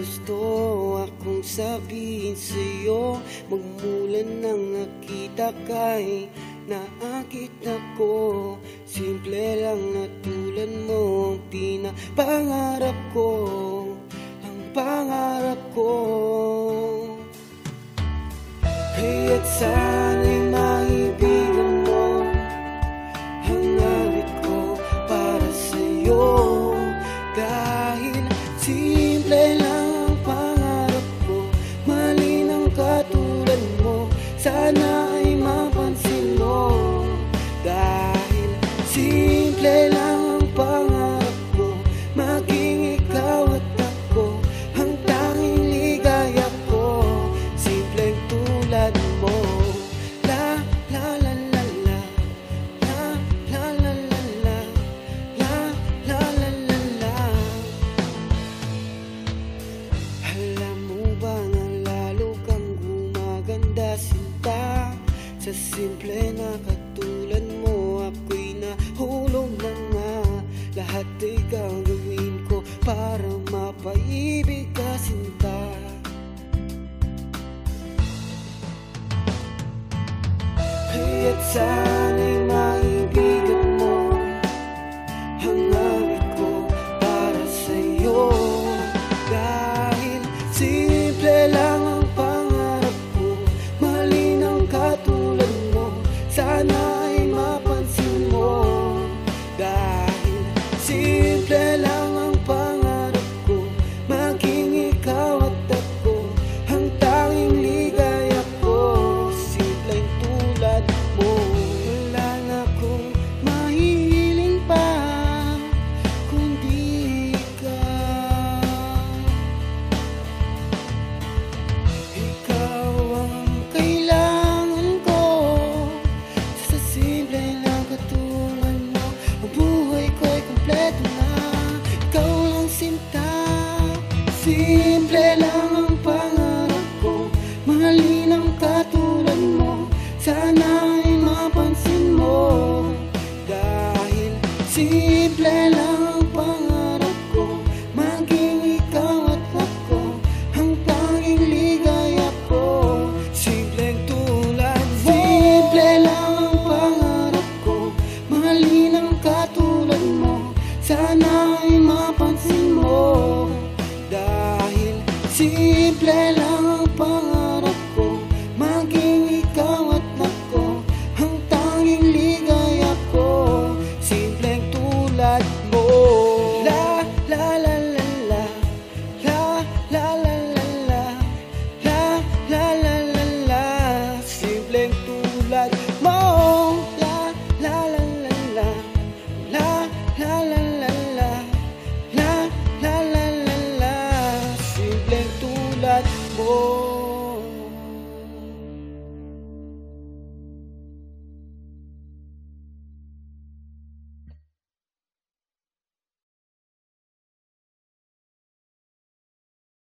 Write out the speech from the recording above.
gusto akong sabihin sa'yo, magmula nang nakita kay naakit ako. Simple lang na tulad mo ang pinapangarap ko, ang pangarap ko. Kaya't sana'y maibigan mo ang awit ko para sa'yo. Dahil simple lang ang pangarap ko, malinang katulad mo, sana ay mapansin mo. Dahil simple lang ang pangarap ko, maging ikaw at ako, ang tanging ligaya ko, simpleng tulad mo. La la la la la, la la la la la, la la la la la. Alam mo ba na lalo kang gumaganda, sinta, sa simple na katulad mo ako'y nahulog na nga. Lahat ay gagawin ko para mapaibig ka, sinta. Kaya't sana'y maibigan mo ang awit ko para sa'yo. Dahil simple lang ang pangarap ko, malinang katulad mo, sana ay mapansin mo. Dahil simple lang ang pangarap ko, maging ikaw at ako, ang tanging ligaya ko, simpleng tulad mo. Wala na akong mahihiling pa kundi ikaw. Ikaw ang kailangan ko, sa simple lang katulad mo, ang buhay ko'y kompleto na. Ikaw lang, sinta, simple lang ang pangarap ko, malinang katulad mo, sana ay mapansin mo. Dahil simple lang ang pangarap ko, maging ikaw at ako, ang tanging ligaya ko, simpleng tulad mo. Simple lang ang pangarap ko, malinang katulad mo, sana ay mapansin mo. Dahil simple lang ang pangarap ko, maging ikaw at ako, ang tanging ligaya ko, simpleng tulad mo. La la la la la, la la la la la, la la la la la, simpleng tulad mo. La la la la la, la la la la la, la la la la la, simpleng tulad mo.